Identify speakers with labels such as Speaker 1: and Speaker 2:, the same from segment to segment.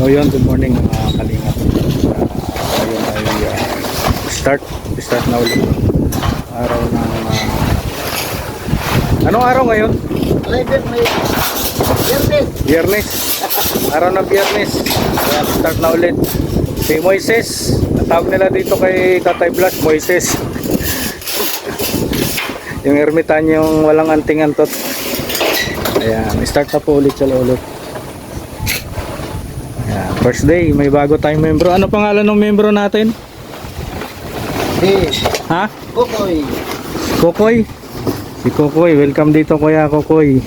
Speaker 1: So yun, good morning mga kalingap. Ngayon ay start na ulit. Araw ng anong araw ngayon? Biyernes. Araw ng Biyernes. Ayan, start na ulit. Si Moises, natawag nila dito kay Tatay Blas, Moises. Yung ermitanyong walang anting-antot. Ayan, start na po ulit sila ulit. Ayan, first day, may bago tayong membro. Ano pangalan ng membro natin? Ha?
Speaker 2: Kokoy.
Speaker 1: Kokoy? Si Kokoy, welcome dito Kuya Kokoy.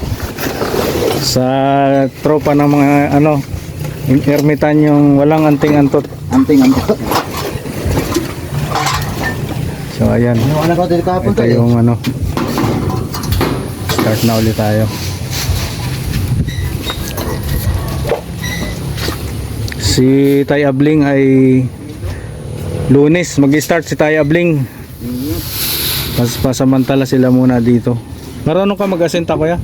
Speaker 1: Sa tropa ng mga yung ermitanyong walang anting-antot.
Speaker 2: Anting-antot.
Speaker 1: So ayan,
Speaker 2: Yung anak ko dito kahapon
Speaker 1: ito yung start na ulit tayo. Si Tay Abling ay Lunes mag-start si Tay Abling. Pasamantala sila muna dito. Marunong ka mag-asenta Kuya?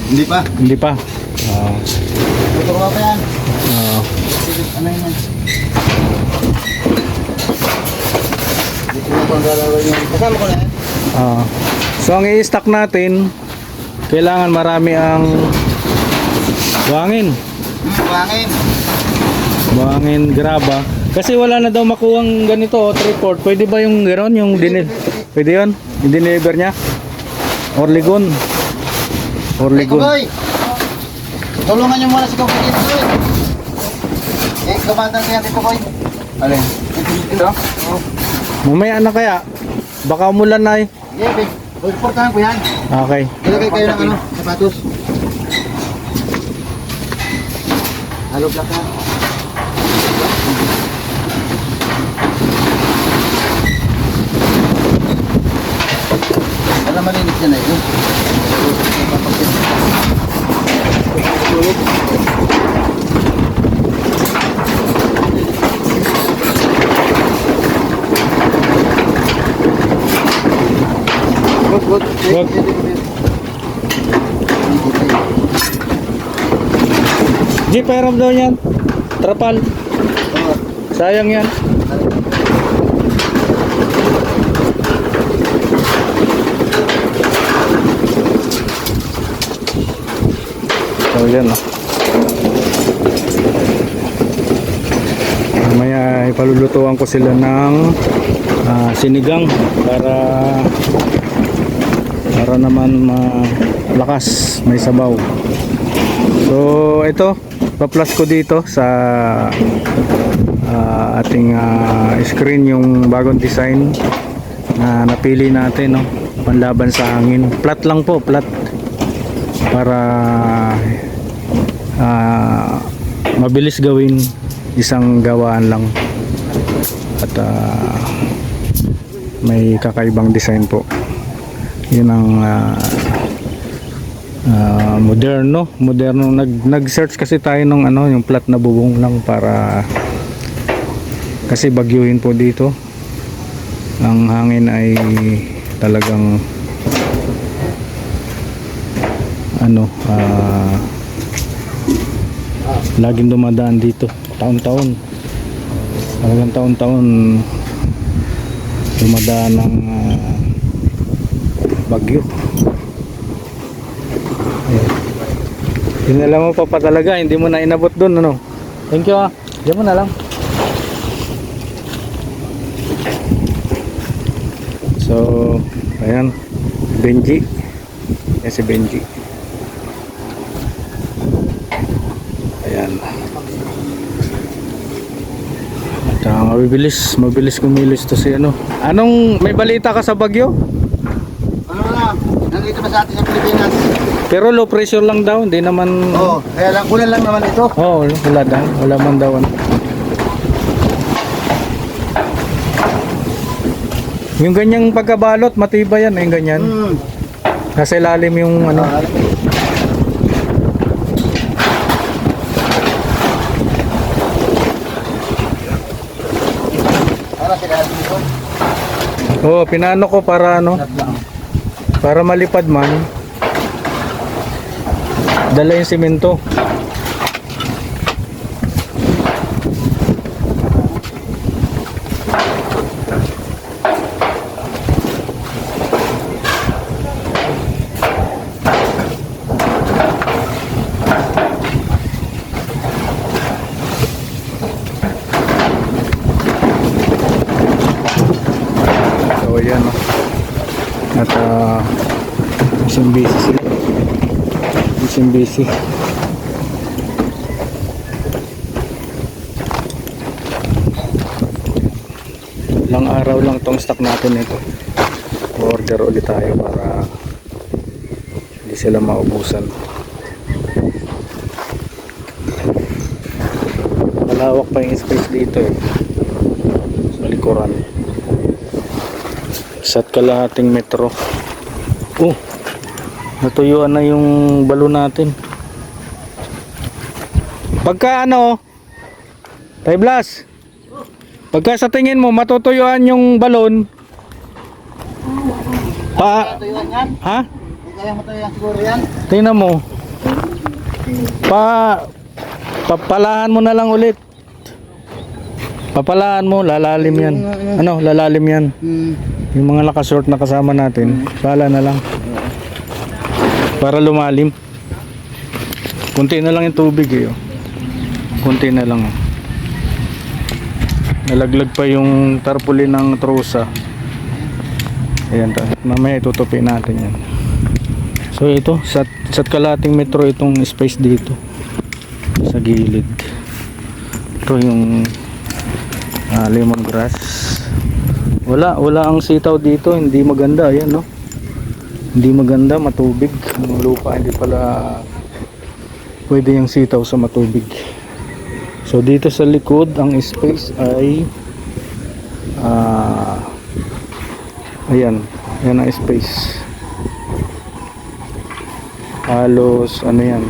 Speaker 2: Hindi pa.
Speaker 1: Hindi pa.
Speaker 2: Tuturo pa yan. Ano yan? Dito na pang galawin yan. Kasama ko na yan.
Speaker 1: So ang i-stack natin, kailangan marami ang buhangin.
Speaker 2: Buhangin.
Speaker 1: Buhangin, graba. Kasi wala na daw makuhang ganito, 3/4. Pwede ba yung gano'n? Pwede yun? Yung dineliver niya? Orligon. Orligon.
Speaker 2: Kokoy! Tulungan niyo muna si Kokoy dito. Kumatang kaya si Kokoy. Alin? Ito? Oo.
Speaker 1: Mamaya na kaya? Baka umulan na eh.
Speaker 2: Yeah, portahan ko yan.
Speaker 1: Okay.
Speaker 2: Ilagay kayo ng sapatos. Halo black na. Wala malinis yan eh.
Speaker 1: Wag. Jeep, pairam daw yan. Trapal. Sayang yan. So yan Mamaya ipalulutuan ko sila ng sinigang para naman malakas, may sabaw. So ito, pa-plus ko dito sa ating screen yung bagong design na napili natin, panlaban sa hangin. Flat lang po, flat, para mabilis gawin, isang gawaan lang at may kakaibang design po. Yun ang moderno. Nag-search kasi tayo ng yung flat na bubong lang, para kasi bagyuhin po dito. Ang hangin ay talagang laging dumadaan dito taon-taon. Talagang taon-taon dumadaan ng bagyo. Dinala mo pa talaga, hindi mo na inabot dun, Thank you, diyan mo na lang. So ayan, Benji. Yan si Benji. Ayan. At mabilis kumilos to si Anong may balita ka sa bagyo?
Speaker 2: Nandito ba sa atin sa Pilipinas?
Speaker 1: Pero low pressure lang daw, hindi naman.
Speaker 2: Kaya lang kunan lang naman ito.
Speaker 1: Wala daw. Wala man daw. Yung ganyang pagkabalot, matibay yan, yung ganyan. Kasi lalim yung
Speaker 2: Para sila dito.
Speaker 1: Pinano ko para para malipad man. Dala yung simento. Busy sila. Busy. Ilang araw lang tong stock natin ito. Order ulit tayo para hindi sila maubusan. Malawak pa yung space dito eh. Sa likuran. Isa't kalahating metro. Oh, natuyuan na yung balon natin. Pagka ano, Tayblas, pagka sa tingin mo matutuyuan yung balon,
Speaker 2: Matuyuan yan?
Speaker 1: ha?
Speaker 2: Hindi kaya matuyuan siguro yan?
Speaker 1: Tingnan mo. Papalahan mo na lang ulit. Papalahan mo, lalalim yan. Ano, lalalim yan. Yung mga nakashort na kasama natin, pala na lang. Para lumalim. Kunti na lang yung tubig eh. Oh. Kunti na lang. Oh. Nalaglag pa yung tarpaulin ng trusa. Ayan, mamaya itutupi natin yan. So ito, sa kalating metro itong space dito. Sa gilid. Ito yung lemongrass. Wala ang sitaw dito, hindi maganda. Ayan, no? Hindi maganda, matubig. Ang lupa, hindi pala pwede yung sitaw sa matubig. So dito sa likod, ang space ay ayan ang space. Halos ano yan,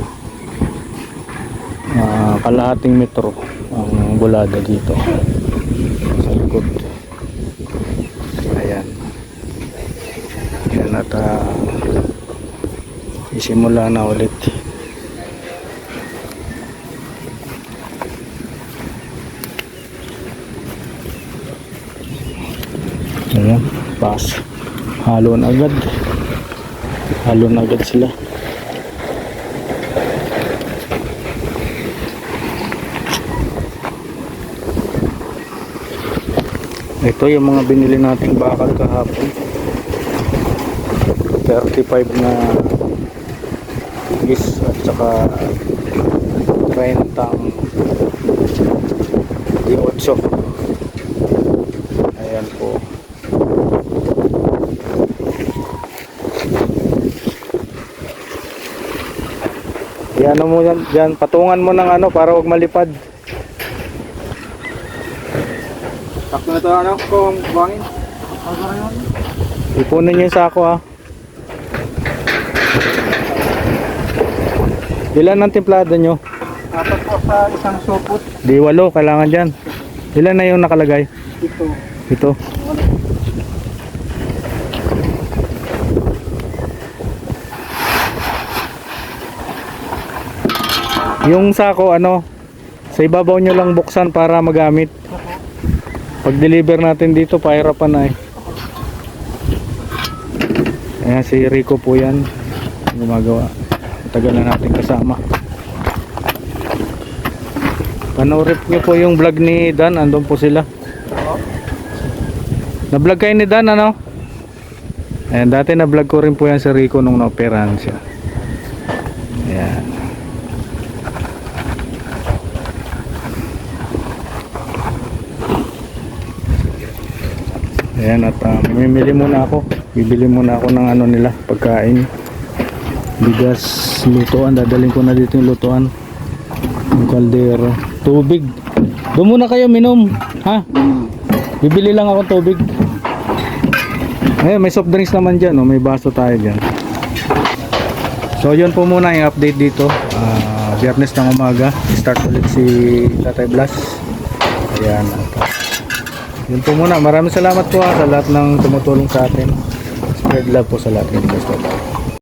Speaker 1: kalahating metro ang bulada dito sa likod. Ayan at isimula na ulit. Ayan, pass. Halo na agad sila. Ito yung mga binili nating bakal kahapon. 35 na gis at saka 30 di 8. Ayan po. Yan mo yan, dyan, patungan mo ng ano para wag malipad.
Speaker 2: Takto na ito ano kung buwangin.
Speaker 1: Ipunin niyo yung sako ha. Ilan ang timplada nyo?
Speaker 2: 4 po sa isang supot.
Speaker 1: Di 8, kailangan dyan. Ilan na yung nakalagay? Ito. Yung sako ano, sa ibabaw nyo lang buksan para magamit. Pag deliver natin dito, pahirapan na eh. Ayan si Rico po yan, gumagawa. Tagal na natin kasama. Panoorin nyo po yung vlog ni Dan, andun po sila. Na-vlog kayo ni Dan ano? Ayan, dati na-vlog ko rin po yan si Rico nung na-operahan siya. Ayan. Ayan at mamimili muna ako. Bibili muna ako ng ano nila, pagkain. Bigas, lutuan. Dadaling ko na dito yung lutuan. Yung kaldero. Tubig. Doon muna kayo minom. Ha? Bibili lang ako tubig. Ayan, may soft drinks naman dyan. Oh. May baso tayo dyan. So yun po muna yung update dito. Biyernes ng umaga. Start ulit si Tatay Blas. Ayan. Yun po muna. Maraming salamat po sa lahat ng tumutulong sa atin. Spread love po sa lahat.